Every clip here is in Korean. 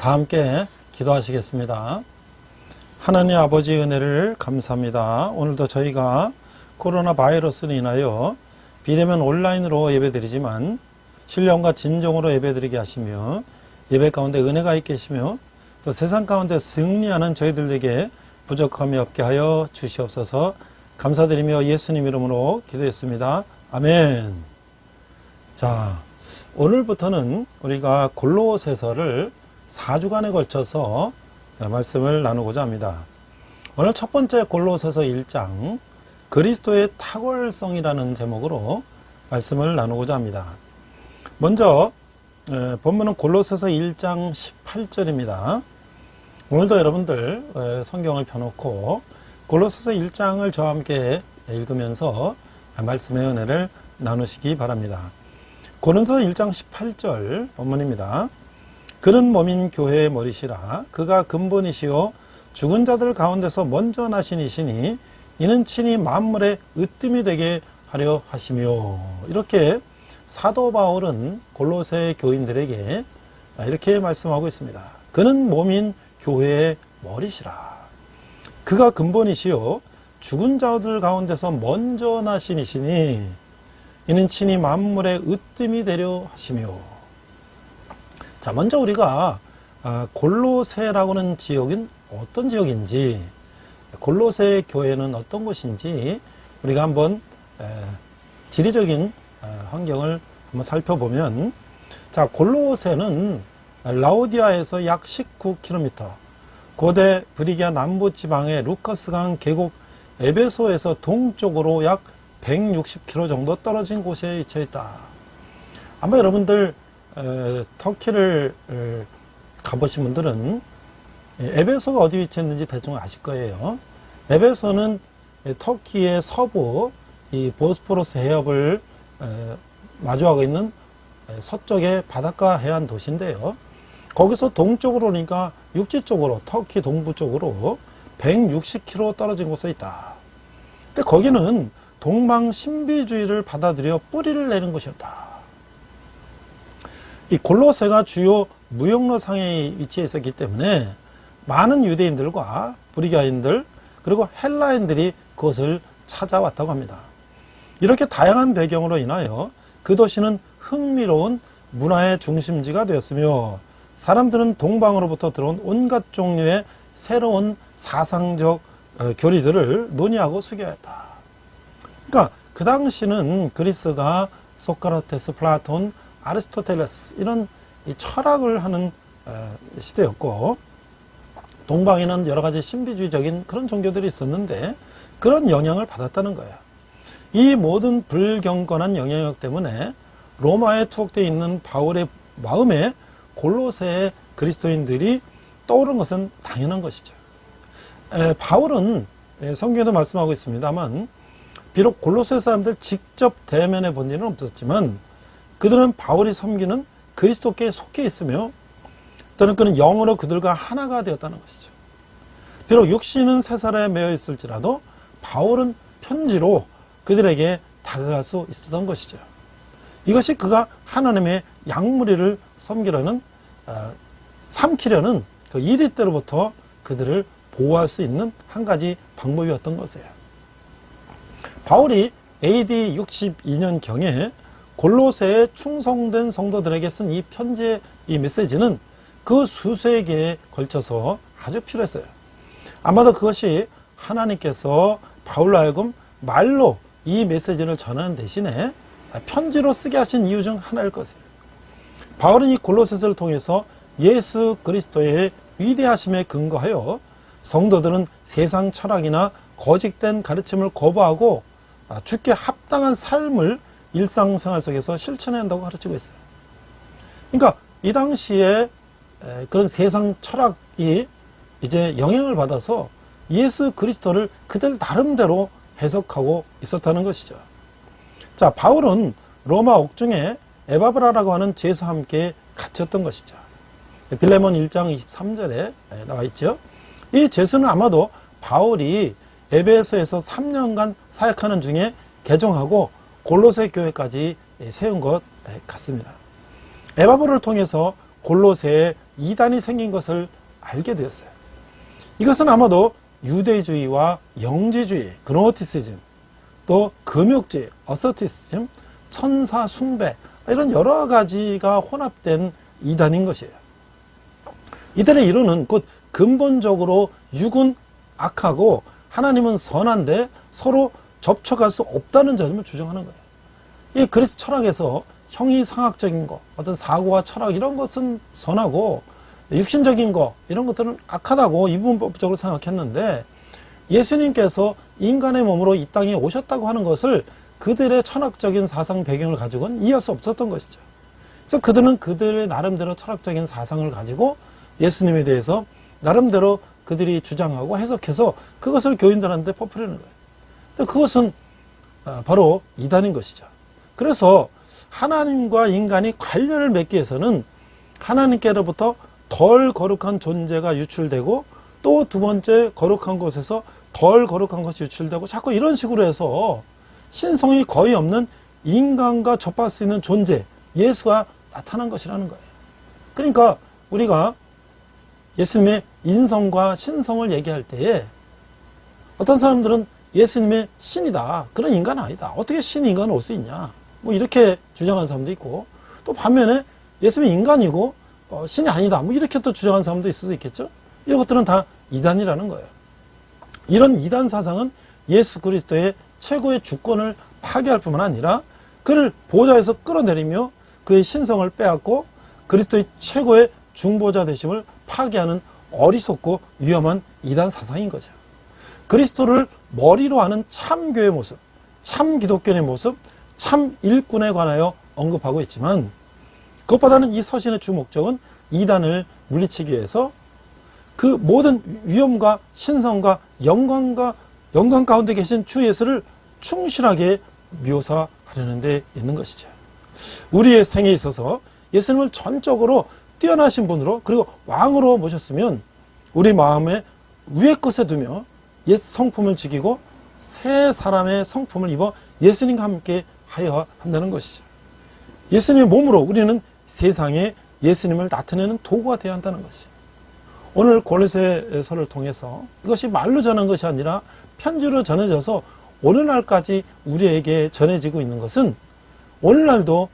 다 함께 기도하시겠습니다. 하나님 아버지의 은혜를 감사합니다. 오늘도 저희가 코로나 바이러스로 인하여 비대면 온라인으로 예배드리지만 신령과 진정으로 예배드리게 하시며 예배 가운데 은혜가 있게 하시며 또 세상 가운데 승리하는 저희들에게 부족함이 없게 하여 주시옵소서. 감사드리며 예수님 이름으로 기도했습니다. 아멘. 자, 오늘부터는 우리가 골로새서를 4주간에 걸쳐서 말씀을 나누고자 합니다. 오늘 첫 번째 골로새서 1장 그리스도의 탁월성이라는 제목으로 말씀을 나누고자 합니다. 먼저 본문은 골로새서 1장 18절입니다. 오늘도 여러분들 성경을 펴놓고 골로새서 1장을 저와 함께 읽으면서 말씀의 은혜를 나누시기 바랍니다. 고린도서 1장 18절 본문입니다. 그는 몸인 교회의 머리시라. 그가 근본이시요 죽은 자들 가운데서 먼저 나신 이시니 이는 친히 만물의 으뜸이 되게 하려 하시며. 이렇게 사도 바울은 골로새 교인들에게 이렇게 말씀하고 있습니다. 그는 몸인 교회의 머리시라. 그가 근본이시요 죽은 자들 가운데서 먼저 나신 이시니 이는 친히 만물의 으뜸이 되려 하시며. 자, 먼저 우리가 골로새라고 하는 지역은 어떤 지역인지, 골로새 교회는 어떤 곳인지 우리가 한번 지리적인 환경을 한번 살펴보면, 자, 골로새는 라오디아에서 약 19km, 고대 브리기아 남부 지방의 루커스강 계곡 에베소에서 동쪽으로 약 160km 정도 떨어진 곳에 위치해 있다. 아마 여러분들 터키를 가보신 분들은 에베소가 어디 위치했는지 대충 아실 거예요. 에베소는 터키의 서부 이 보스포러스 해협을 마주하고 있는 서쪽의 바닷가 해안 도시인데요. 거기서 동쪽으로 오니까 육지 쪽으로, 터키 동부 쪽으로 160km 떨어진 곳에 있다. 근데 거기는 동방 신비주의를 받아들여 뿌리를 내는 곳이었다. 이 골로새가 주요 무역로 상에 위치해 있었기 때문에 많은 유대인들과 브리기아인들 그리고 헬라인들이 그것을 찾아왔다고 합니다. 이렇게 다양한 배경으로 인하여 그 도시는 흥미로운 문화의 중심지가 되었으며 사람들은 동방으로부터 들어온 온갖 종류의 새로운 사상적 교리들을 논의하고 수교했다. 그러니까 그 당시는 그리스가 소크라테스, 플라톤, 아리스토텔레스 이런 철학을 하는 시대였고, 동방에는 여러 가지 신비주의적인 그런 종교들이 있었는데 그런 영향을 받았다는 거예요. 이 모든 불경건한 영향력 때문에 로마에 투옥되어 있는 바울의 마음에 골로새의 그리스도인들이 떠오른 것은 당연한 것이죠. 바울은 성경에도 말씀하고 있습니다만 비록 골로새 사람들 직접 대면해 본 일은 없었지만 그들은 바울이 섬기는 그리스도께 속해 있으며 또는 그는 영으로 그들과 하나가 되었다는 것이죠. 비록 육신은 세살에 매여 있을지라도 바울은 편지로 그들에게 다가갈 수 있었던 것이죠. 이것이 그가 하나님의 양무리를 섬기려는 삼키려는 그 이리 때로부터 그들을 보호할 수 있는 한 가지 방법이었던 것이에요. 바울이 AD 62년경에 골로새에 충성된 성도들에게 쓴 이 편지의 이 메시지는 그 수세 기에 걸쳐서 아주 필요했어요. 아마도 그것이 하나님께서 바울로 하여금 말로 이 메시지를 전하는 대신에 편지로 쓰게 하신 이유 중 하나일 것이에요. 바울은 이 골로새서를 통해서 예수 그리스도의 위대하심에 근거하여 성도들은 세상 철학이나 거짓된 가르침을 거부하고 주께 합당한 삶을 일상생활 속에서 실천해야 한다고 가르치고 있어요. 그러니까 이 당시에 그런 세상 철학이 이제 영향을 받아서 예수 그리스도를 그들 나름대로 해석하고 있었다는 것이죠. 자, 바울은 로마 옥중에 에바브라라고 하는 죄수와 함께 갇혔던 것이죠. 빌레몬 1장 23절에 나와 있죠. 이 죄수는 아마도 바울이 에베소에서 3년간 사역하는 중에 개종하고 골로새 교회까지 세운 것 같습니다. 에바브를 통해서 골로새에 이단이 생긴 것을 알게 되었어요. 이것은 아마도 유대주의와 영지주의, 그노티시즘, 또 금욕주의, 어서티시즘, 천사 숭배, 이런 여러 가지가 혼합된 이단인 것이에요. 이들의 이론은 곧 근본적으로 육은 악하고 하나님은 선한데 서로 접촉할 수 없다는 점을 주장하는 거예요. 이 그리스 철학에서 형이상학적인 것, 어떤 사고와 철학 이런 것은 선하고 육신적인 것 이런 것들은 악하다고 이분법적으로 생각했는데, 예수님께서 인간의 몸으로 이 땅에 오셨다고 하는 것을 그들의 철학적인 사상 배경을 가지고는 이해할 수 없었던 것이죠. 그래서 그들은 그들의 나름대로 철학적인 사상을 가지고 예수님에 대해서 나름대로 그들이 주장하고 해석해서 그것을 교인들한테 퍼뜨리는 거예요. 근데 그것은 바로 이단인 것이죠. 그래서 하나님과 인간이 관련을 맺기 위해서는 하나님께로부터 덜 거룩한 존재가 유출되고, 또 두 번째 거룩한 곳에서 덜 거룩한 것이 유출되고, 자꾸 이런 식으로 해서 신성이 거의 없는 인간과 접할 수 있는 존재, 예수가 나타난 것이라는 거예요. 그러니까 우리가 예수님의 인성과 신성을 얘기할 때에 어떤 사람들은 예수님의 신이다, 그런 인간은 아니다, 어떻게 신이 인간을 올 수 있냐, 뭐 이렇게 주장하는 사람도 있고, 또 반면에 예수님이 인간이고 신이 아니다, 뭐 이렇게 또 주장하는 사람도 있을 수 있겠죠. 이런 것들은 다 이단이라는 거예요. 이런 이단 사상은 예수 그리스도의 최고의 주권을 파괴할 뿐만 아니라 그를 보좌에서 끌어내리며 그의 신성을 빼앗고 그리스도의 최고의 중보자 되심을 파괴하는 어리석고 위험한 이단 사상인 거죠. 그리스도를 머리로 하는 참교의 모습, 참 기독교의 모습, 참 일꾼에 관하여 언급하고 있지만, 그것보다는 이 서신의 주 목적은 이단을 물리치기 위해서 그 모든 위엄과 신성과 영광 가운데 계신 주 예수를 충실하게 묘사하려는 데 있는 것이죠. 우리의 생에 있어서 예수님을 전적으로 뛰어나신 분으로, 그리고 왕으로 모셨으면 우리 마음에 위의 것에 두며 옛 성품을 지키고 새 사람의 성품을 입어 예수님과 함께 하여야 한다는 것이죠. 예수님의 몸으로 우리는 세상에 예수님을 나타내는 도구가 되어야 한다는 것이죠. 오늘 골로새서를 통해서 이것이 말로 전한 것이 아니라 편지로 전해져서 오늘날까지 우리에게 전해지고 있는 것은, 오늘날도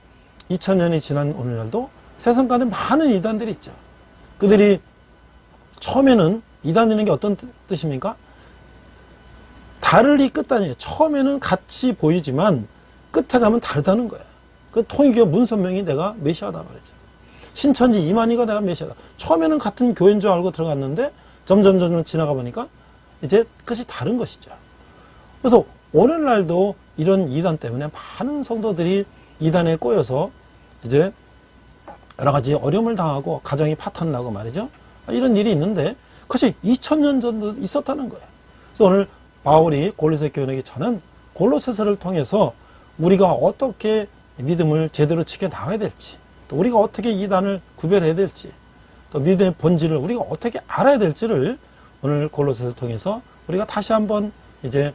2000년이 지난 오늘날도 세상 가운데 많은 이단들이 있죠. 그들이 처음에는, 이단이라는 게 어떤 뜻입니까? 다르리 끝단이에요. 처음에는 같이 보이지만 끝에 가면 다르다는 거예요. 그 통일교 문선명이 내가 메시아다 말이죠. 신천지 이만희가 내가 메시아다. 처음에는 같은 교회인 줄 알고 들어갔는데 점점 지나가 보니까 이제 끝이 다른 것이죠. 그래서 오늘날도 이런 이단 때문에 많은 성도들이 이단에 꼬여서 이제 여러 가지 어려움을 당하고 가정이 파탄나고 말이죠. 이런 일이 있는데 그것이 2000년 전도 있었다는 거예요. 그래서 오늘 바울이 골로새 교인에게 전한 골로새서를 통해서 우리가 어떻게 믿음을 제대로 지켜 나가야 될지, 또 우리가 어떻게 이단을 구별해야 될지, 또 믿음의 본질을 우리가 어떻게 알아야 될지를 오늘 골로새서를 통해서 우리가 다시 한번 이제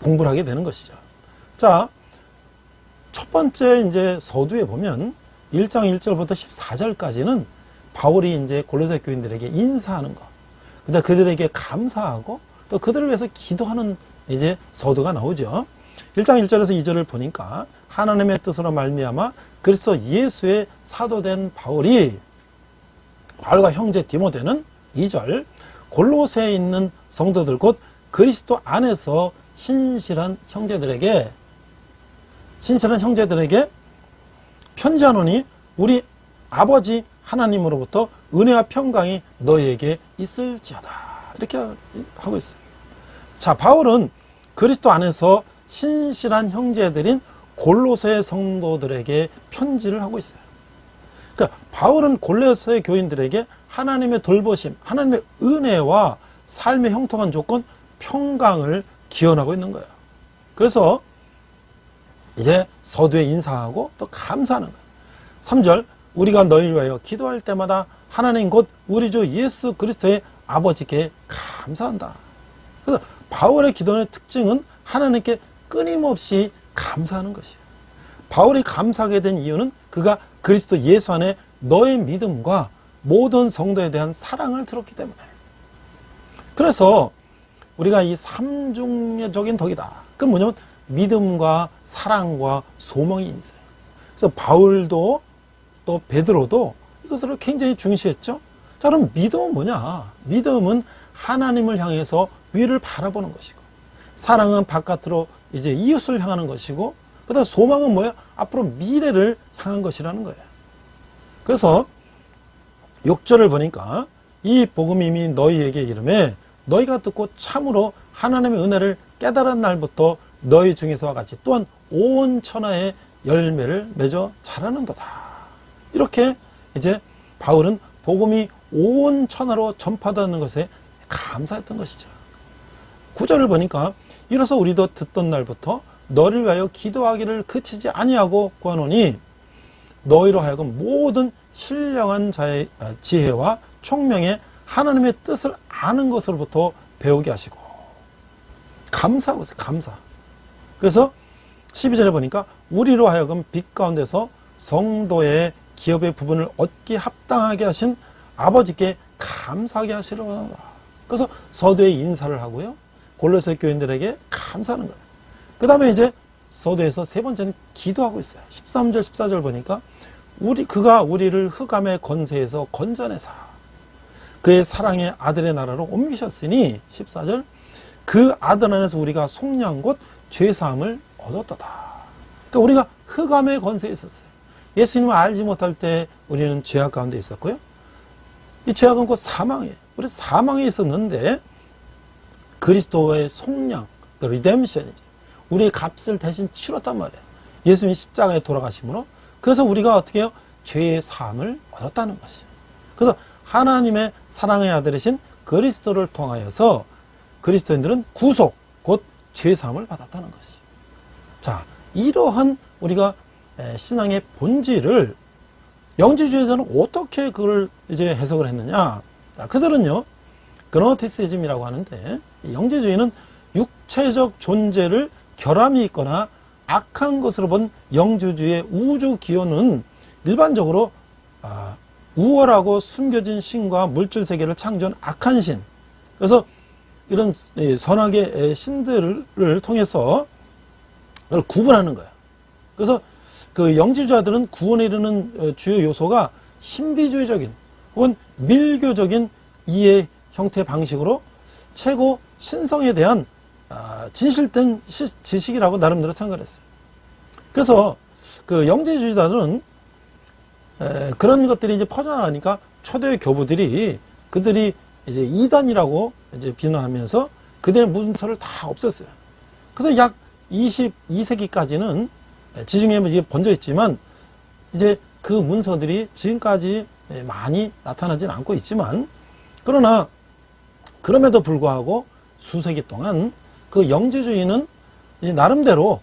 공부를 하게 되는 것이죠. 자, 첫 번째 이제 서두에 보면 1장 1절부터 14절까지는 바울이 이제 골로새 교인들에게 인사하는 것, 근데 그들에게 감사하고 또 그들을 위해서 기도하는 이제 서두가 나오죠. 1장 1절에서 2절을 보니까 하나님의 뜻으로 말미암아 그리스도 예수의 사도된 바울이, 바울과 형제 디모데는 2절, 골로새에 있는 성도들 곧 그리스도 안에서 신실한 형제들에게 편지하노니 우리 아버지 하나님으로부터 은혜와 평강이 너희에게 있을지어다. 이렇게 하고 있어요. 자, 바울은 그리스도 안에서 신실한 형제들인 골로새 성도들에게 편지를 하고 있어요. 그러니까 바울은 골로새 교인들에게 하나님의 돌보심, 하나님의 은혜와 삶의 형통한 조건, 평강을 기원하고 있는 거예요. 그래서 이제 서두에 인사하고 또 감사하는 거예요. 3절, 우리가 너희를 위하여 기도할 때마다 하나님 곧 우리 주 예수 그리스도의 아버지께 감사한다. 그래서 바울의 기도의 특징은 하나님께 끊임없이 감사하는 것이에요. 바울이 감사하게 된 이유는 그가 그리스도 예수 안에 너의 믿음과 모든 성도에 대한 사랑을 들었기 때문에. 그래서 우리가 이 삼중적인 덕이다. 그건 뭐냐면 믿음과 사랑과 소망이 있어요. 그래서 바울도 또 베드로도 이것들을 굉장히 중시했죠. 자, 그럼 믿음은 뭐냐? 믿음은 하나님을 향해서 위를 바라보는 것이고, 사랑은 바깥으로 이제 이웃을 향하는 것이고, 그다음 소망은 뭐야? 앞으로 미래를 향한 것이라는 거예요. 그래서 6절을 보니까 이 복음이 이미 너희에게 이르매 너희가 듣고 참으로 하나님의 은혜를 깨달은 날부터 너희 중에서와 같이 또한 온 천하의 열매를 맺어 자라는도다. 이렇게 이제 바울은 복음이 온 천하로 전파되는 것에 감사했던 것이죠. 9절을 보니까 이로써 우리도 듣던 날부터 너를 위하여 기도하기를 그치지 아니하고 구하노니 너희로 하여금 모든 신령한 자의 지혜와 총명에 하나님의 뜻을 아는 것으로부터 배우게 하시고. 감사하고 있어요. 감사. 그래서 12절에 보니까 우리로 하여금 빛 가운데서 성도의 기업의 부분을 얻기 합당하게 하신 아버지께 감사하게 하시려고. 그래서 서두에 인사를 하고요. 골로새 교인들에게 감사하는 거예요. 그 다음에 이제 서두에서 세 번째는 기도하고 있어요. 13절, 14절 보니까 그가 우리를 흑암의 권세에서 건져내사 그의 사랑의 아들의 나라로 옮기셨으니 14절 그 아들 안에서 우리가 속량 곧 죄사함을 얻었도다. 그러니까 우리가 흑암의 권세에 있었어요. 예수님을 알지 못할 때 우리는 죄악 가운데 있었고요. 이 죄악은 곧 사망이에요. 우리 사망에 있었는데 그리스도의 속량, 그 리뎀션이지. 우리의 값을 대신 치렀단 말이에요. 예수님이 십자가에 돌아가심으로. 그래서 우리가 어떻게 해요? 죄의 사함을 얻었다는 것이에요. 그래서 하나님의 사랑의 아들이신 그리스도를 통하여서 그리스도인들은 구속, 곧 죄의 사함을 받았다는 것이에요. 자, 이러한 우리가 신앙의 본질을 영지주의자는 어떻게 그걸 이제 해석을 했느냐? 그들은요, 그노티시즘이라고 하는데, 영지주의는 육체적 존재를 결함이 있거나 악한 것으로 본 영주주의의 우주 기원은 일반적으로 우월하고 숨겨진 신과 물질 세계를 창조한 악한 신. 그래서 이런 선악의 신들을 통해서 그걸 구분하는 거예요. 그래서 그 영지주의자들은 구원에 이르는 주요 요소가 신비주의적인 혹은 밀교적인 이해 형태 방식으로 최고 신성에 대한 진실된 지식이라고 나름대로 생각을 했어요. 그래서 그 영지주의자들은 그런 것들이 이제 퍼져나가니까 초대 교부들이 그들이 이제 이단이라고 이제 비난하면서 그들의 문서를 다 없앴어요. 그래서 약 22세기까지는 지중해에 이게 번져 있지만 이제 그 문서들이 지금까지 많이 나타나진 않고 있지만 그러나 그럼에도 불구하고 수세기 동안 그 영지주의는 이제 나름대로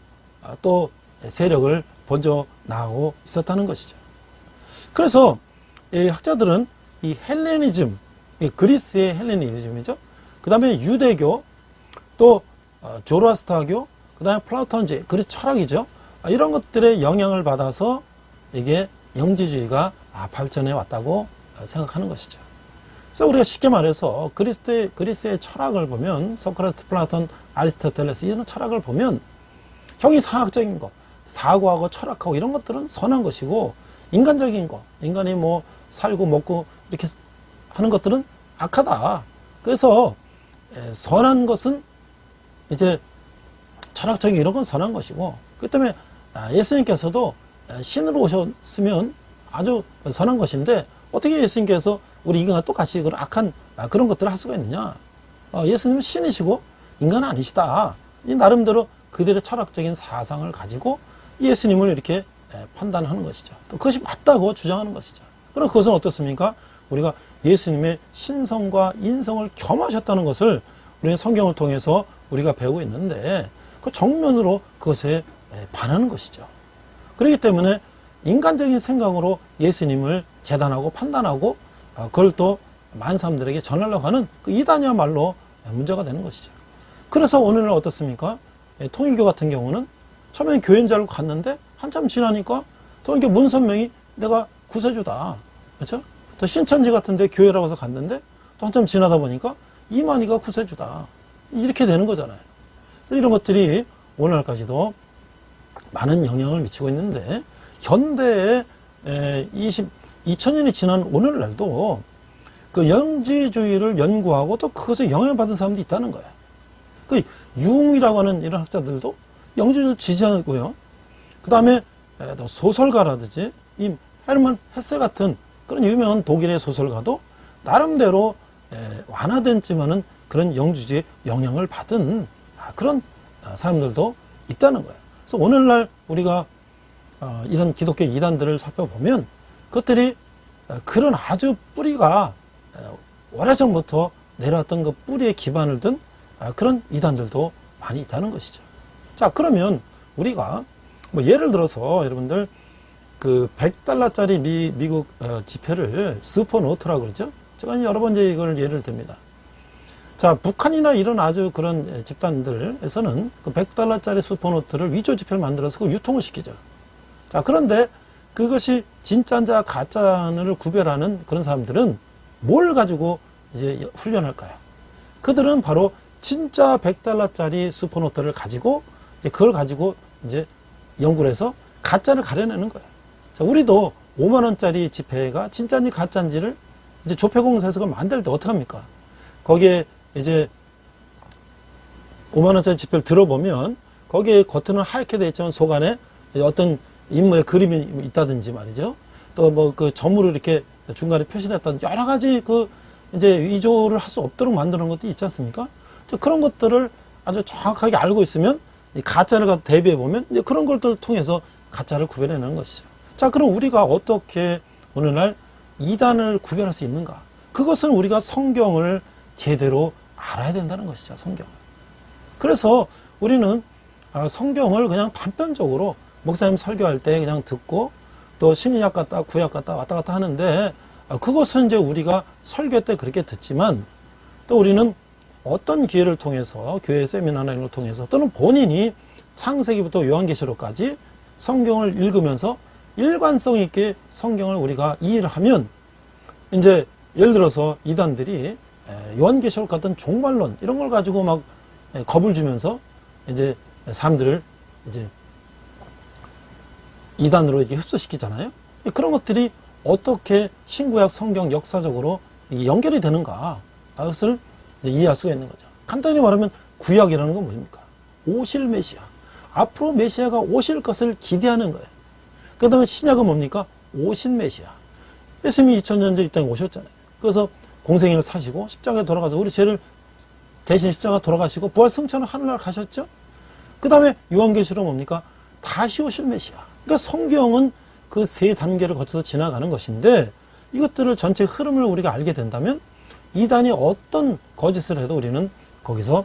또 세력을 번져 나가고 있었다는 것이죠. 그래서 이 학자들은 이 헬레니즘, 그리스의 헬레니즘이죠. 그 다음에 유대교, 또 조로아스터교, 그 다음에 플라톤주의, 그리스 철학이죠. 이런 것들의 영향을 받아서 이게 영지주의가 발전해 왔다고 생각하는 것이죠. 그래서 우리가 쉽게 말해서 그리스의 철학을 보면 소크라테스, 플라톤, 아리스토텔레스 이런 철학을 보면 형이상학적인 것, 사고하고 철학하고 이런 것들은 선한 것이고 인간적인 것, 인간이 뭐 살고 먹고 이렇게 하는 것들은 악하다. 그래서 선한 것은 이제 철학적인 이런 건 선한 것이고 그 때문에 예수님께서도 신으로 오셨으면 아주 선한 것인데 어떻게 예수님께서 우리 인간과 똑같이 그런 악한 그런 것들을 할 수가 있느냐. 예수님은 신이시고 인간은 아니시다. 이 나름대로 그들의 철학적인 사상을 가지고 예수님을 이렇게 판단하는 것이죠. 또 그것이 맞다고 주장하는 것이죠. 그럼 그것은 어떻습니까? 우리가 예수님의 신성과 인성을 겸하셨다는 것을 우리는 성경을 통해서 우리가 배우고 있는데 그 정면으로 그것에 반하는 것이죠. 그렇기 때문에 인간적인 생각으로 예수님을 재단하고 판단하고 그걸 또 많은 사람들에게 전하려고 하는 그 이단이야말로 문제가 되는 것이죠. 그래서 오늘은 어떻습니까? 통일교 같은 경우는 처음에 교회인 줄 알고 갔는데 한참 지나니까 통일교 문선명이 내가 구세주다. 그렇죠? 또 신천지 같은데 교회라고 해서 갔는데 또 한참 지나다 보니까 이만희가 구세주다. 이렇게 되는 거잖아요. 그래서 이런 것들이 오늘날까지도 많은 영향을 미치고 있는데 현대에 2000년이 지난 오늘날도 그 영지주의를 연구하고 또 그것에 영향받은 사람도 있다는 거예요. 그 융이라고 하는 이런 학자들도 영지주의를 지지하고요. 그 다음에 또 소설가라든지 이 헤르만 헤세 같은 그런 유명한 독일의 소설가도 나름대로 완화됐지만은 그런 영지주의의 영향을 받은 그런 사람들도 있다는 거예요. 그래서 오늘날 우리가 이런 기독교 이단들을 살펴보면 그것들이 그런 아주 뿌리가 오래전부터 내려왔던 그 뿌리에 기반을 둔 그런 이단들도 많이 있다는 것이죠. 자, 그러면 우리가 뭐 예를 들어서 여러분들 그 $100짜리 미국 지폐를 스포노트라고 그러죠. 제가 여러 번 이걸 예를 듭니다. 자, 북한이나 이런 아주 그런 집단들에서는 그 $100짜리 스포노트를 위조 지폐를 만들어서 그걸 유통을 시키죠. 자, 그런데 그것이 진짜인지 가짜를 구별하는 그런 사람들은 뭘 가지고 이제 훈련할까요? 그들은 바로 진짜 $100짜리 스포노트를 가지고 이제 그걸 가지고 이제 연구를 해서 가짜를 가려내는 거예요. 자, 우리도 5만원짜리 지폐가 진짜인지 가짜인지를 이제 조폐공사에서 그걸 만들 때 어떡합니까? 거기에 이제 5만원짜리 지폐를 들어보면 거기에 겉은 하얗게 되어 있지만 속 안에 어떤 인물의 그림이 있다든지 말이죠. 또 뭐 그 점으로 이렇게 중간에 표시했다든지 여러 가지 그 이제 위조를 할 수 없도록 만드는 것도 있지 않습니까? 그런 것들을 아주 정확하게 알고 있으면 이 가짜를 대비해 보면 이제 그런 것들을 통해서 가짜를 구별해내는 것이죠. 자, 그럼 우리가 어떻게 오늘날 이단을 구별할 수 있는가? 그것은 우리가 성경을 제대로 알아야 된다는 것이죠. 성경을. 그래서 우리는 성경을 그냥 단편적으로 목사님 설교할 때 그냥 듣고 또 신약 갔다 구약 갔다 왔다 갔다 하는데 그것은 이제 우리가 설교 때 그렇게 듣지만 또 우리는 어떤 기회를 통해서 교회 세미나나 이런 걸 통해서 또는 본인이 창세기부터 요한계시록까지 성경을 읽으면서 일관성 있게 성경을 우리가 이해를 하면 이제 예를 들어서 이단들이 요한계시록 같은 종말론 이런 걸 가지고 막 겁을 주면서 이제 사람들을 이제 이단으로 이렇게 흡수시키잖아요. 그런 것들이 어떻게 신구약 성경 역사적으로 연결이 되는가? 그것을 이해할 수가 있는 거죠. 간단히 말하면 구약이라는 건 뭡니까? 오실 메시아. 앞으로 메시아가 오실 것을 기대하는 거예요. 그 다음에 신약은 뭡니까? 오신 메시아. 예수님이 2000년 전 이 땅에 오셨잖아요. 그래서 공생애를 사시고 십자가에 돌아가서 우리 죄를 대신 십자가 돌아가시고 부활 승천을 하늘나라 가셨죠. 그 다음에 요한계시록 뭡니까? 다시 오실 메시아. 그러니까 성경은 그 세 단계를 거쳐서 지나가는 것인데 이것들을 전체 흐름을 우리가 알게 된다면 이단이 어떤 거짓을 해도 우리는 거기서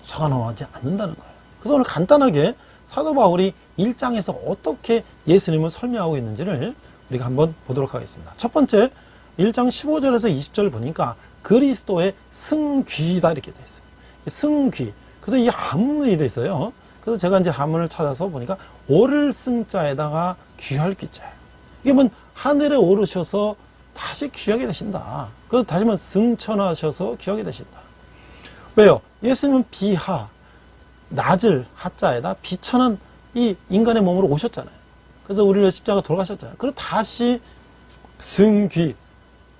속아넘어가지 않는다는 거예요. 그래서 오늘 간단하게 사도 바울이 1장에서 어떻게 예수님을 설명하고 있는지를 우리가 한번 보도록 하겠습니다. 첫 번째 1장 15절에서 20절 보니까 그리스도의 승귀다 이렇게 되어 있어요. 승귀. 그래서 이 한문이 되어 있어요. 그래서 제가 이제 한문을 찾아서 보니까 오를 승자에다가 귀할 귀자. 이게 뭐 하늘에 오르셔서 다시 귀하게 되신다. 그 다시 말하면 승천하셔서 귀하게 되신다. 왜요? 예수님은 비하, 낮을 하자에다 비천한 이 인간의 몸으로 오셨잖아요. 그래서 우리를 십자가 돌아가셨잖아요. 그리고 다시 승귀,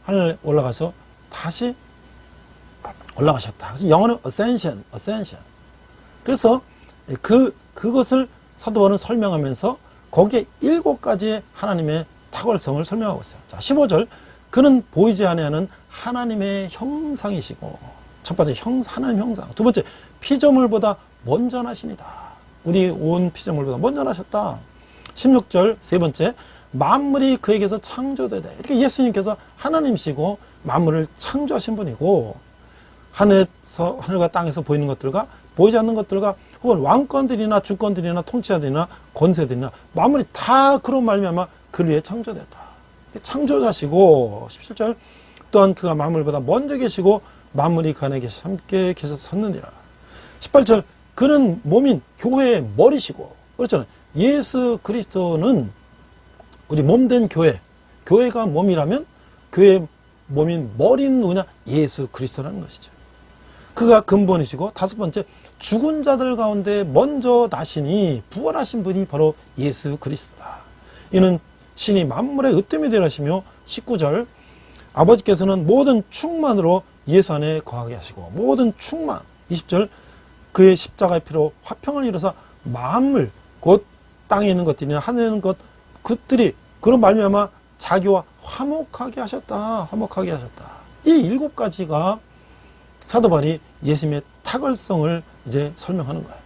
하늘에 올라가서 다시 올라가셨다. 그래서 영어는 ascension. 그래서 그것을 사도 바울은 설명하면서 거기에 7가지의 하나님의 탁월성을 설명하고 있어요. 자, 15절. 그는 보이지 아니하는 하나님의 형상이시고, 첫 번째 하나님 형상. 두 번째 피조물보다 먼저 나십니다. 우리 온 피조물보다 먼저 나셨다. 16절 세 번째 만물이 그에게서 창조되되. 이렇게 예수님께서 하나님이시고 만물을 창조하신 분이고 하늘과 땅에서 보이는 것들과 보이지 않는 것들과 혹은 왕권들이나 주권들이나 통치자들이나 권세들이나 만물이 다 그런 말미암아 그를 위해 창조됐다. 창조자시고 17절 또한 그가 만물보다 먼저 계시고 만물이 그 안에 함께 계셔서 섰느니라. 18절 그는 몸인 교회의 머리시고. 그렇잖아요. 예수 그리스도는 우리 몸된 교회, 교회가 몸이라면 교회의 몸인 머리는 누구냐? 예수 그리스도라는 것이죠. 그가 근본이시고, 다섯 번째, 죽은 자들 가운데 먼저 나시니 부활하신 분이 바로 예수 그리스도다. 이는 신이 만물의 으뜸이 되라시며, 19절, 아버지께서는 모든 충만으로 예수 안에 거하게 하시고, 모든 충만, 20절, 그의 십자가의 피로 화평을 이루사 만물, 곧 땅에 있는 것들이나 하늘에 있는 것, 그들이 그런 말미암아 자기와 화목하게 하셨다. 화목하게 하셨다. 이 7가지가 사도 바울이 예수님의 탁월성을 이제 설명하는 거예요.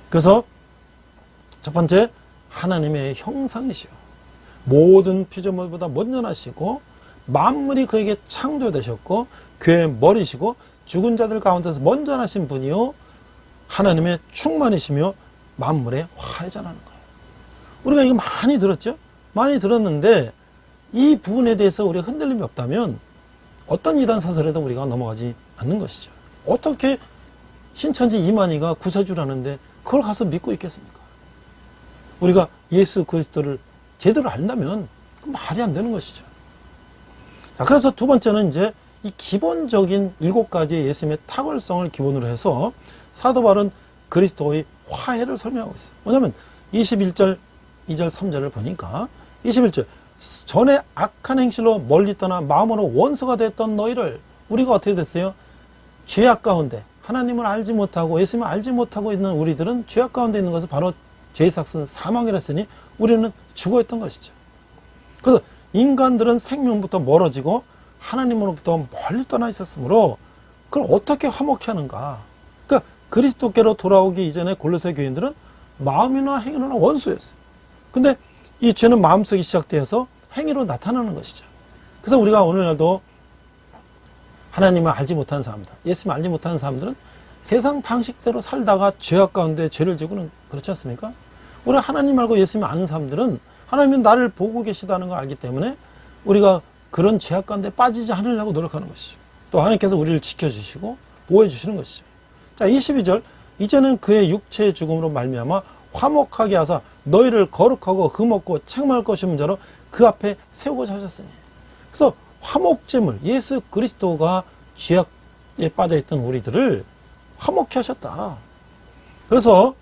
그래서 첫 번째, 하나님의 형상이시오. 모든 피조물보다 먼저 나시고 만물이 그에게 창조되셨고 교회의 머리시고 죽은 자들 가운데서 먼저 나신 분이요 하나님의 충만이시며 만물의 화해자라는 거예요. 우리가 이거 많이 들었죠? 많이 들었는데 이 부분에 대해서 우리가 흔들림이 없다면 어떤 이단 사설에도 우리가 넘어가지 않는 것이죠. 어떻게 신천지 이만희가 구세주라는데 그걸 가서 믿고 있겠습니까? 우리가 예수 그리스도를 제대로 안다면 그 말이 안 되는 것이죠. 자, 그래서 두 번째는 이제 이 기본적인 7가지의 예수님의 탁월성을 기본으로 해서 사도 바울은 그리스도의 화해를 설명하고 있어요. 뭐냐면 21절, 2절, 3절을 보니까 21절, 전에 악한 행실로 멀리 떠나 마음으로 원수가 됐던 너희를 우리가 어떻게 됐어요? 죄악 가운데 하나님을 알지 못하고 예수님을 알지 못하고 있는 우리들은 죄악 가운데 있는 것은 바로 죄의 삭은 사망이라 했으니 우리는 죽어있던 것이죠. 그래서 인간들은 생명부터 멀어지고 하나님으로부터 멀리 떠나 있었으므로 그걸 어떻게 화목케 하는가? 그러니까 그리스도께로 돌아오기 이전에 골로새 교인들은 마음이나 행위나 원수였어요. 근데 이 죄는 마음속에 시작되어서 행위로 나타나는 것이죠. 그래서 우리가 오늘날도 하나님을 알지 못하는 사람들, 예수님을 알지 못하는 사람들은 세상 방식대로 살다가 죄악 가운데 죄를 지고는 그렇지 않습니까? 우리 하나님 알고 예수님 아는 사람들은 하나님은 나를 보고 계시다는 걸 알기 때문에 우리가 그런 죄악 가운데 빠지지 않으려고 노력하는 것이죠. 또 하나님께서 우리를 지켜주시고 보호해 주시는 것이죠. 자, 22절, 이제는 그의 육체의 죽음으로 말미암아 화목하게 하사 너희를 거룩하고 흠없고 책망할 것이 없는 자로 그 앞에 세우고자 하셨으니. 그래서 화목제물, 예수 그리스도가 죄악에 빠져있던 우리들을 화목케 하셨다. 그래서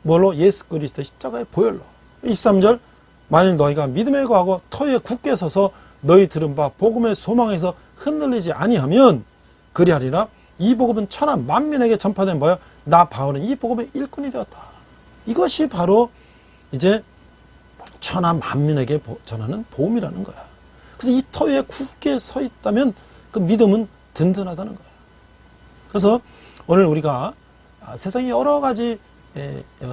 뭘로? 예수 그리스도의 십자가의 보혈로. 23절, 만일 너희가 믿음에 거하고 터에 굳게 서서 너희 들은 바 복음의 소망에서 흔들리지 아니하면 그리하리라. 이 복음은 천하 만민에게 전파된 바요 나 바울은 이 복음의 일꾼이 되었다. 이것이 바로 이제 천하 만민에게 전하는 복음이라는 거야. 그래서 이 터 위에 굳게 서 있다면 그 믿음은 든든하다는 거야. 그래서 오늘 우리가 세상에 여러 가지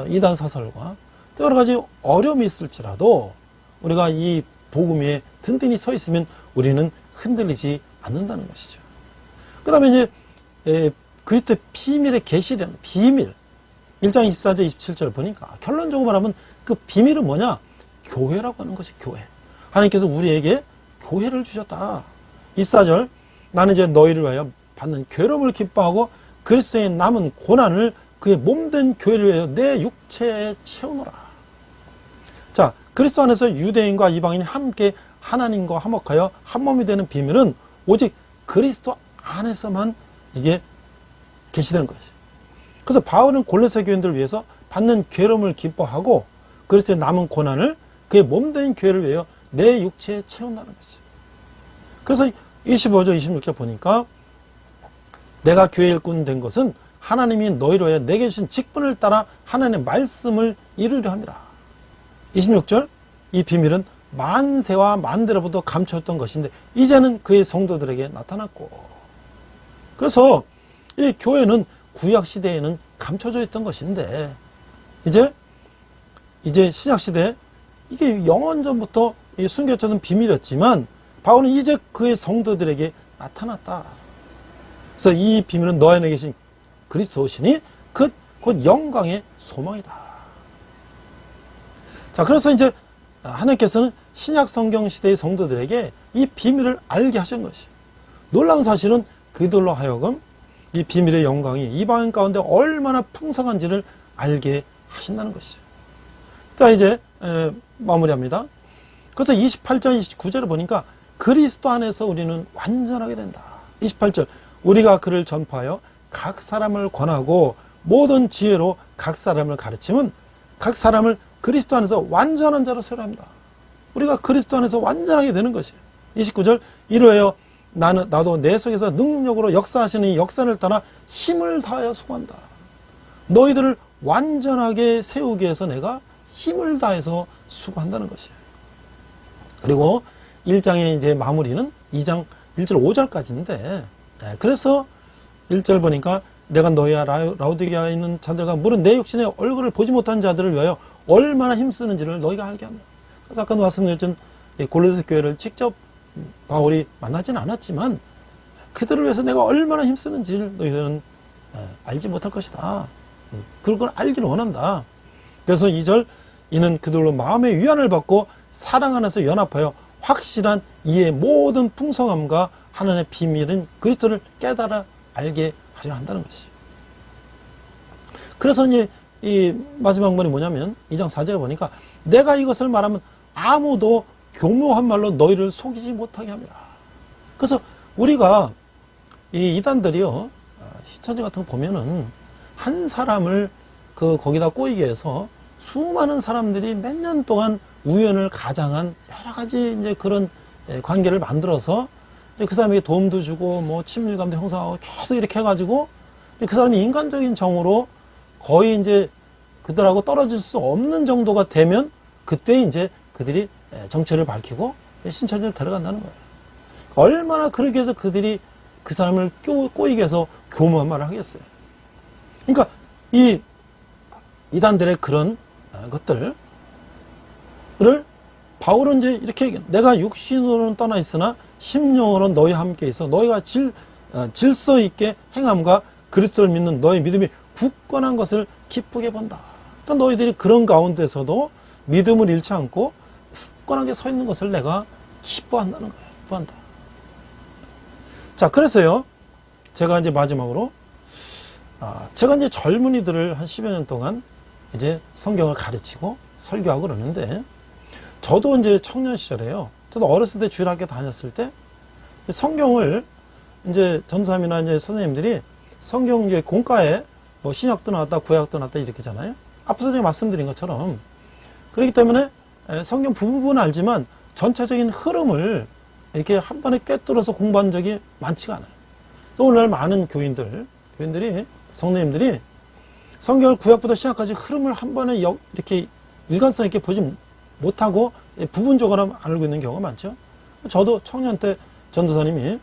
이단 사설과 또 여러 가지 어려움이 있을지라도 우리가 이 복음 위에 든든히 서 있으면 우리는 흔들리지 않는다는 것이죠. 그 다음에 이제 그리스도의 비밀의 계시라는 비밀 1장 24절 27절 보니까 결론적으로 말하면 그 비밀은 뭐냐? 교회라고 하는 것이 교회. 하나님께서 우리에게 교회를 주셨다. 24절, 나는 이제 너희를 위하여 받는 괴로움을 기뻐하고 그리스도의 남은 고난을 그의 몸된 교회를 위하여 내 육체에 채우노라. 자, 그리스도 안에서 유대인과 이방인이 함께 하나님과 화목하여 한 몸이 되는 비밀은 오직 그리스도 안에서만 이게 계시된 것이에요. 그래서 바울은 골로새 교인들을 위해서 받는 괴로움을 기뻐하고 그리스도의 남은 고난을 그의 몸된 교회를 위하여 내 육체에 채운다는 거죠. 그래서 25절 26절 보니까 내가 교회 일꾼 된 것은 하나님이 너희로 위하여 내게 주신 직분을 따라 하나님의 말씀을 이루려 함이라. 26절, 이 비밀은 만세와 만대로부터 감춰졌던 것인데 이제는 그의 성도들에게 나타났고. 그래서 이 교회는 구약 시대에는 감춰져 있던 것인데 이제 신약 시대 이게 영원전부터 숨겨졌던 비밀이었지만 바울은 이제 그의 성도들에게 나타났다. 그래서 이 비밀은 너 안에 계신 그리스도시니 곧 영광의 소망이다. 자, 그래서 이제 하나님께서는 신약 성경 시대의 성도들에게 이 비밀을 알게 하신 것이. 놀라운 사실은 그들로 하여금 이 비밀의 영광이 이방인 가운데 얼마나 풍성한지를 알게 하신다는 것이죠. 자, 이제 마무리합니다. 그래서 28절, 29절을 보니까 그리스도 안에서 우리는 완전하게 된다. 28절 우리가 그를 전파하여 각 사람을 권하고 모든 지혜로 각 사람을 가르치면 각 사람을 그리스도 안에서 완전한 자로 세우랍니다. 우리가 그리스도 안에서 완전하게 되는 것이에요. 29절 이로하여 나도 내 속에서 능력으로 역사하시는 이 역사를 따라 힘을 다하여 수고한다. 너희들을 완전하게 세우기 위해서 내가 힘을 다해서 수고한다는 것이에요. 그리고 1장의 이제 마무리는 2장 1절 5절까지인데 그래서 1절 보니까 내가 너희와 라우디게아에 있는 자들과 물은 내 육신의 얼굴을 보지 못한 자들을 위하여 얼마나 힘쓰는지를 너희가 알게 한다. 그래서 아까 말씀드렸던 골로새 교회를 직접 바울이 만나진 않았지만 그들을 위해서 내가 얼마나 힘쓰는지를 너희들은 알지 못할 것이다. 그걸 알기를 원한다. 그래서 2절 이는 그들로 마음의 위안을 받고 사랑 안에서 연합하여 확실한 이의 모든 풍성함과 하나님의 비밀인 그리스도를 깨달아 알게 하려 한다는 것이에요. 그래서 이제 이 마지막 말이 뭐냐면 2장 4절에 보니까 내가 이것을 말하면 아무도 교묘한 말로 너희를 속이지 못하게 합니다. 그래서 우리가 이 이단들이요 시천지 같은 거 보면은 한 사람을 거기다 꼬이게 해서 수많은 사람들이 몇 년 동안 우연을 가장한 여러 가지 이제 그런 관계를 만들어서 그 사람에게 도움도 주고 뭐 친밀감도 형성하고 계속 이렇게 해가지고 그 사람이 인간적인 정으로 거의 이제 그들하고 떨어질 수 없는 정도가 되면 그때 이제 그들이 정체를 밝히고 신천지를 데려간다는 거예요. 얼마나 그렇게 해서 그들이 그 사람을 꼬이게 해서 교묘한 말을 하겠어요. 그러니까 이 이단들의 그런 것들을 바울은 이제 이렇게 얘기해요. 내가 육신으로는 떠나 있으나 심령으로는 너희와 함께 있어 너희가 질서 있게 행함과 그리스도를 믿는 너희 믿음이 굳건한 것을 기쁘게 본다. 그러니까 너희들이 그런 가운데서도 믿음을 잃지 않고 굳건하게 서 있는 것을 내가 기뻐한다는 거예요. 기뻐한다. 자, 그래서요, 제가 이제 마지막으로, 제가 이제 젊은이들을 한 10여 년 동안 이제 성경을 가르치고 설교하고 그러는데, 저도 이제 청년 시절에요. 저도 어렸을 때 주일학교 다녔을 때, 성경을 이제 전사님이나 이제 선생님들이 성경 이제 공과에 뭐 신약도 나왔다, 구약도 나왔다 이렇게잖아요. 앞서서 제가 말씀드린 것처럼. 그렇기 때문에 성경 부분은 알지만 전체적인 흐름을 이렇게 한 번에 꿰뚫어서 공부한 적이 많지가 않아요. 그래서 오늘날 많은 교인들이, 성도님들이 성경을 구약부터 신약까지 흐름을 한 번에 이렇게 일관성 있게 보지 못하고 부분적으로 알고 있는 경우가 많죠. 저도 청년 때 전도사님이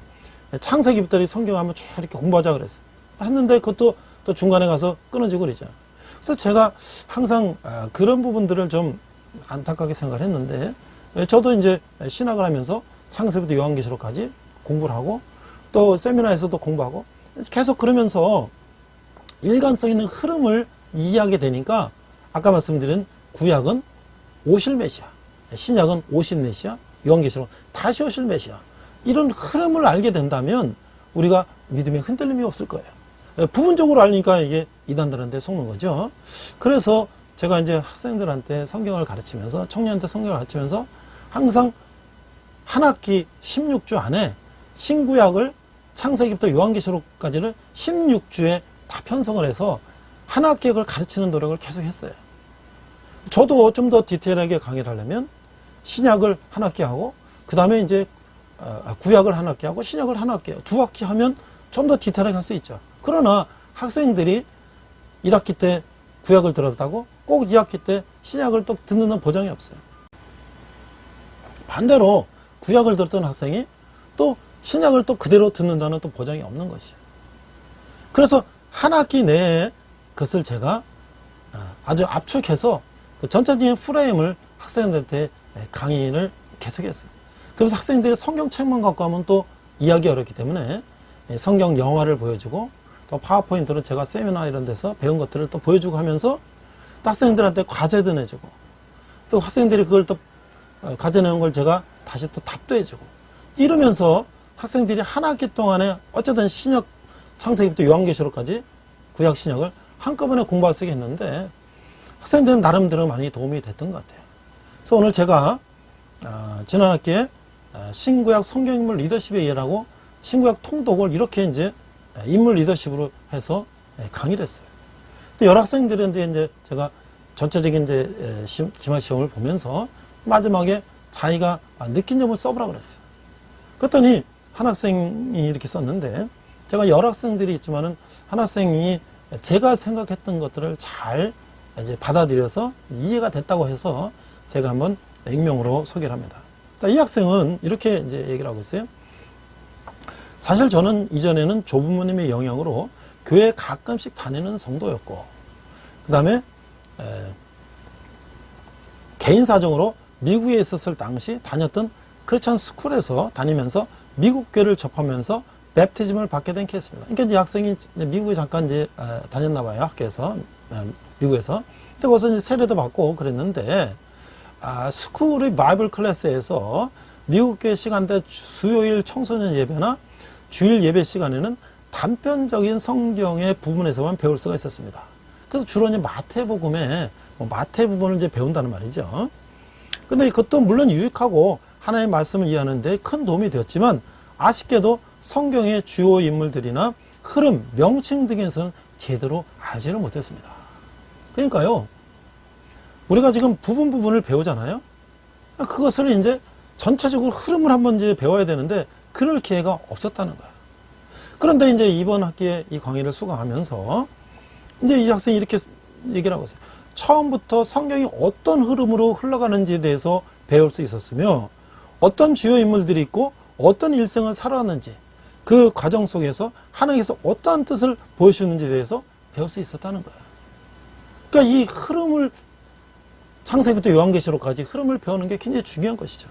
창세기부터 성경 한번 쭉 이렇게 공부하자 그랬어요. 했는데 그것도 또 중간에 가서 끊어지고 그러죠. 그래서 제가 항상 그런 부분들을 좀 안타깝게 생각을 했는데, 저도 이제 신학을 하면서 창세부터 요한계시록까지 공부를 하고 또 세미나에서도 공부하고 계속 그러면서 일관성 있는 흐름을 이해하게 되니까 아까 말씀드린 구약은 오실 메시아, 신약은 오신 메시아, 요한계시록 다시 오실 메시아, 이런 흐름을 알게 된다면 우리가 믿음에 흔들림이 없을 거예요. 부분적으로 알니까 이게 이단들한테 속는 거죠. 그래서 제가 이제 학생들한테 성경을 가르치면서, 청년한테 성경을 가르치면서 항상 한 학기 16주 안에 신구약을 창세기부터 요한계시록까지를 16주에 다 편성을 해서 한 학기를 가르치는 노력을 계속 했어요. 저도 좀 더 디테일하게 강의를 하려면 신약을 한 학기 하고 그 다음에 이제 구약을 한 학기 하고 신약을 한 학기 하고 두 학기 하면 좀 더 디테일하게 할 수 있죠. 그러나 학생들이 1학기 때 구약을 들었다고 꼭 2학기 때 신약을 또 듣는 보장이 없어요. 반대로 구약을 들었던 학생이 또 신약을 또 그대로 듣는다는 또 보장이 없는 것이에요. 그래서 한 학기 내에 그것을 제가 아주 압축해서 그 전체적인 프레임을 학생들한테 강의를 계속했어요. 그래서 학생들이 성경책만 갖고 하면 또 이해하기 어렵기 때문에 성경 영화를 보여주고 또 파워포인트로 제가 세미나 이런 데서 배운 것들을 또 보여주고 하면서 또 학생들한테 과제도 내주고 또 학생들이 그걸 또 과제 내온 걸 제가 다시 또 답도 해주고 이러면서 학생들이 한 학기 동안에 어쨌든 신약 창세기부터 요한계시록까지 구약 신약을 한꺼번에 공부할 수 있게 했는데 학생들은 나름대로 많이 도움이 됐던 것 같아요. 그래서 오늘 제가 지난 학기에 신구약 성경인물 리더십에 의하고 신구약 통독을 이렇게 이제 인물 리더십으로 해서 강의를 했어요. 근데 여학생들한테 이제 제가 전체적인 이제 기말 시험을 보면서 마지막에 자기가 느낀 점을 써보라 그랬어요. 그랬더니 한 학생이 이렇게 썼는데, 제가 여러 학생들이 있지만은 한 학생이 제가 생각했던 것들을 잘 이제 받아들여서 이해가 됐다고 해서 제가 한번 익명으로 소개를 합니다. 이 학생은 이렇게 이제 얘기를 하고 있어요. 사실 저는 이전에는 조부모님의 영향으로 교회에 가끔씩 다니는 성도였고, 그 다음에 개인 사정으로 미국에 있었을 당시 다녔던 크리스천 스쿨에서 다니면서 미국 교회를 접하면서 맵티즘을 받게 된 케이스입니다. 그러니까 이 학생이 미국에 잠깐 이제 다녔나 봐요. 학교에서, 미국에서. 근데 거기서 이제 세례도 받고 그랬는데, 스쿨의 바이블 클래스에서 미국 교회 시간대 수요일 청소년 예배나 주일 예배 시간에는 단편적인 성경의 부분에서만 배울 수가 있었습니다. 그래서 주로 이제 마태복음의 마태 부분을 이제 배운다는 말이죠. 근데 그것도 물론 유익하고 하나의 말씀을 이해하는데 큰 도움이 되었지만, 아쉽게도 성경의 주요 인물들이나 흐름, 명칭 등에서는 제대로 알지를 못했습니다. 그러니까요, 우리가 지금 부분을 배우잖아요. 그것을 이제 전체적으로 흐름을 한번 이제 배워야 되는데 그럴 기회가 없었다는 거예요. 그런데 이제 이번 학기에 이 강의를 수강하면서 이제 이 학생이 이렇게 얘기를 하고 있어요. 처음부터 성경이 어떤 흐름으로 흘러가는지에 대해서 배울 수 있었으며, 어떤 주요 인물들이 있고 어떤 일생을 살아왔는지, 그 과정 속에서 하나님께서 어떠한 뜻을 보여주는지에 대해서 배울 수 있었다는 거예요. 그러니까 이 흐름을, 창세기부터 요한계시록까지 흐름을 배우는 게 굉장히 중요한 것이죠.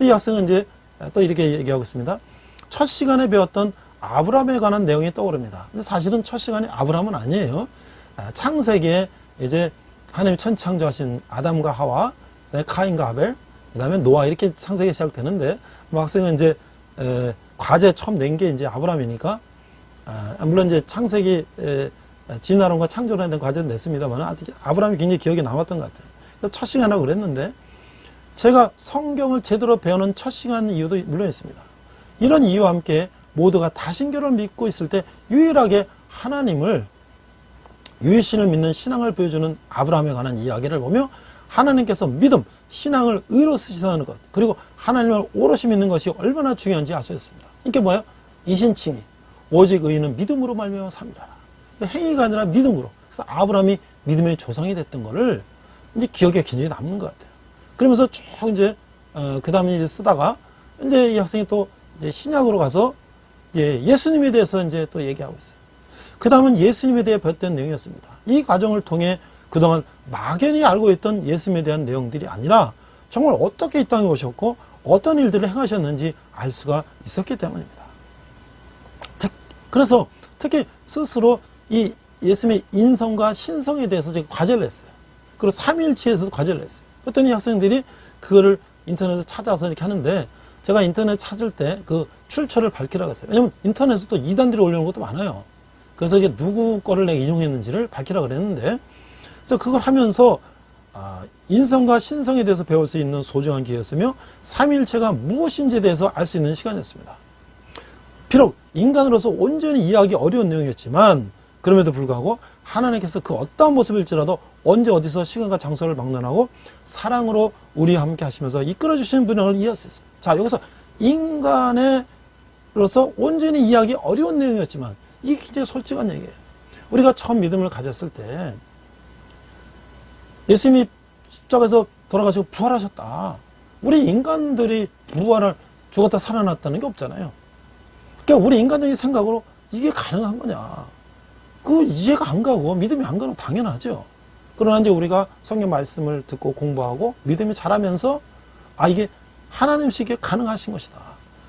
이 학생은 이제 또 이렇게 얘기하고 있습니다. 첫 시간에 배웠던 아브라함에 관한 내용이 떠오릅니다. 근데 사실은 첫 시간이 아브라함은 아니에요. 창세기에 이제 하나님이 천창조하신 아담과 하와, 카인과 아벨, 그 다음에 노아, 이렇게 창세기가 시작되는데, 학생은 이제 과제 처음 낸 게 이제 아브라함이니까, 물론 이제 창세기 진화론과 창조론에 대한 과제는 냈습니다만 아브라함이 굉장히 기억에 남았던 것 같아요. 첫 시간이라고 그랬는데, 제가 성경을 제대로 배우는 첫 시간 이유도 물론 있습니다. 이런 이유와 함께 모두가 다신교를 믿고 있을 때 유일하게 하나님을, 유일신을 믿는 신앙을 보여주는 아브라함에 관한 이야기를 보며 하나님께서 믿음, 신앙을 의로 쓰시다는 것, 그리고 하나님을 오롯이 믿는 것이 얼마나 중요한지 알 수 있습니다. 이게 뭐예요? 이신칭의, 오직 의인은 믿음으로 말미암아 삽니다. 행위가 아니라 믿음으로. 그래서 아브라함이 믿음의 조상이 됐던 거를 이제 기억에 굉장히 남는 것 같아요. 그러면서 쭉 이제 그 다음에 이제 쓰다가 이제 이 학생이 또 이제 신약으로 가서 이제 예수님에 대해서 이제 또 얘기하고 있어요. 그 다음은 예수님에 대해 배웠던 내용이었습니다. 이 과정을 통해 그동안 막연히 알고 있던 예수님에 대한 내용들이 아니라 정말 어떻게 이 땅에 오셨고 어떤 일들을 행하셨는지 알 수가 있었기 때문입니다. 그래서 특히 스스로 이 예수님의 인성과 신성에 대해서 제가 과제를 했어요. 그리고 삼위일체에서도 과제를 했어요. 그랬더니 학생들이 그거를 인터넷에서 찾아서 이렇게 하는데, 제가 인터넷 찾을 때 그 출처를 밝히라고 했어요. 왜냐면 인터넷에도 이단들이 올려놓은 것도 많아요. 그래서 이게 누구 거를 내가 인용했는지를 밝히라고 그랬는데, 그래서 그걸 하면서 인성과 신성에 대해서 배울 수 있는 소중한 기회였으며, 삼위일체가 무엇인지에 대해서 알 수 있는 시간이었습니다. 비록 인간으로서 온전히 이해하기 어려운 내용이었지만 그럼에도 불구하고 하나님께서 그 어떠한 모습일지라도 언제 어디서 시간과 장소를 막론하고 사랑으로 우리와 함께 하시면서 이끌어주시는 분을 이해할 수 있어요. 자, 여기서 인간으로서 온전히 이해하기 어려운 내용이었지만 이게 굉장히 솔직한 얘기예요. 우리가 처음 믿음을 가졌을 때 예수님이 십자가에서 돌아가시고 부활하셨다. 우리 인간들이 부활을, 죽었다 살아났다는 게 없잖아요. 그러니까 우리 인간적인 생각으로 이게 가능한 거냐. 그 이해가 안 가고 믿음이 안 가는 건 당연하죠. 그러나 이제 우리가 성경 말씀을 듣고 공부하고 믿음이 자라면서 이게 하나님식에 가능하신 것이다.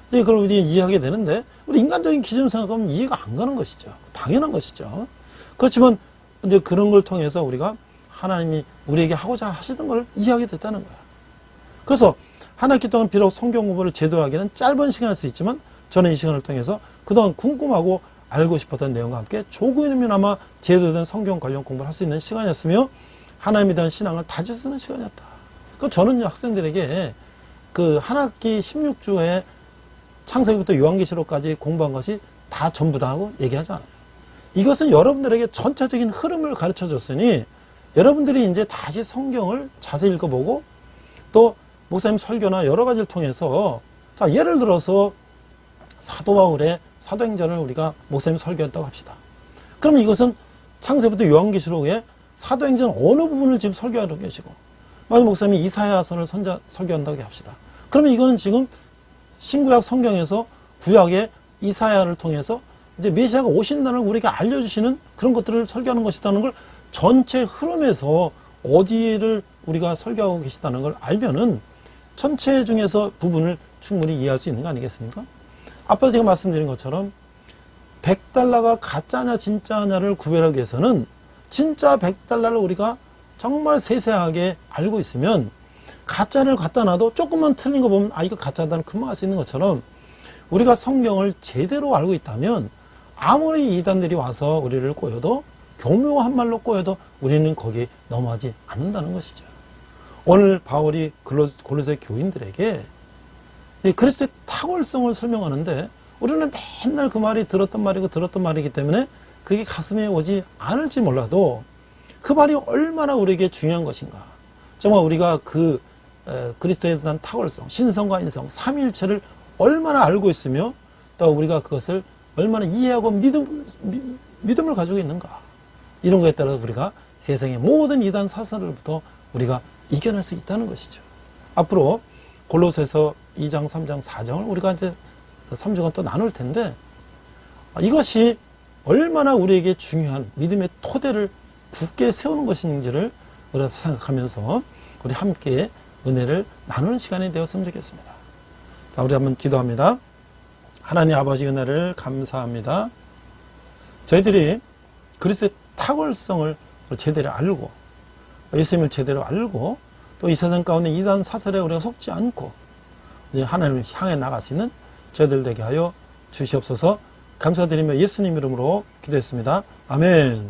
이제 그걸 우리 이해하게 되는데, 우리 인간적인 기준으로 생각하면 이해가 안 가는 것이죠. 당연한 것이죠. 그렇지만 이제 그런 걸 통해서 우리가 하나님이 우리에게 하고자 하시던 걸 이해하게 됐다는 거야. 그래서 한 학기 동안 비록 성경 공부를 제대로 하기는 짧은 시간일 수 있지만, 저는 이 시간을 통해서 그동안 궁금하고 알고 싶었던 내용과 함께 조금이나마 제대로 된 성경 관련 공부를 할 수 있는 시간이었으며, 하나님에 대한 신앙을 다질 수 있는 시간이었다. 그 저는 학생들에게 그 한 학기 16주에 창세기부터 요한계시록까지 공부한 것이 다 전부 다 하고 얘기하지 않아요. 이것은 여러분들에게 전체적인 흐름을 가르쳐 줬으니 여러분들이 이제 다시 성경을 자세히 읽어보고 또 목사님 설교나 여러 가지를 통해서 자, 예를 들어서 사도 바울의 사도행전을 우리가 목사님 설교했다고 합시다. 그러면 이것은 창세부터 요한계시록에 사도행전 어느 부분을 지금 설교하고 계시고 만약 목사님이 이사야서를 설교한다고 합시다. 그러면 이거는 지금 신구약 성경에서 구약의 이사야를 통해서 이제 메시아가 오신다는 걸 우리가 알려주시는 그런 것들을 설교하는 것이라는 걸 전체 흐름에서 어디를 우리가 설교하고 계시다는 걸 알면은 전체 중에서 부분을 충분히 이해할 수 있는 거 아니겠습니까? 앞서 제가 말씀드린 것처럼 100달러가 가짜냐 진짜냐를 구별하기 위해서는 진짜 100달러를 우리가 정말 세세하게 알고 있으면 가짜를 갖다 놔도 조금만 틀린 거 보면 아 이거 가짜다는 금방 알 수 있는 것처럼 우리가 성경을 제대로 알고 있다면 아무리 이단들이 와서 우리를 꼬여도 교묘한 말로 꼬여도 우리는 거기에 넘어가지 않는다는 것이죠. 오늘 바울이 골로새 교인들에게 그리스도의 탁월성을 설명하는데 우리는 맨날 그 말이 들었던 말이기 때문에 그게 가슴에 오지 않을지 몰라도 그 말이 얼마나 우리에게 중요한 것인가. 정말 우리가 그 그리스도에 대한 탁월성, 신성과 인성, 삼위일체를 얼마나 알고 있으며 또 우리가 그것을 얼마나 이해하고 믿음을 가지고 있는가. 이런 것에 따라서 우리가 세상의 모든 이단 사설로부터 우리가 이겨낼 수 있다는 것이죠. 앞으로 골로새서 2장, 3장, 4장을 우리가 이제 3주간 또 나눌 텐데 이것이 얼마나 우리에게 중요한 믿음의 토대를 굳게 세우는 것인지를 우리가 생각하면서 우리 함께 은혜를 나누는 시간이 되었으면 좋겠습니다. 자, 우리 한번 기도합니다. 하나님 아버지 은혜를 감사합니다. 저희들이 그리스도의 탁월성을 제대로 알고 예수님을 제대로 알고 또 이 세상 가운데 이단 사설에 우리가 속지 않고 이제 하나님을 향해 나갈 수 있는 저희들 되게 하여 주시옵소서. 감사드리며 예수님 이름으로 기도했습니다. 아멘.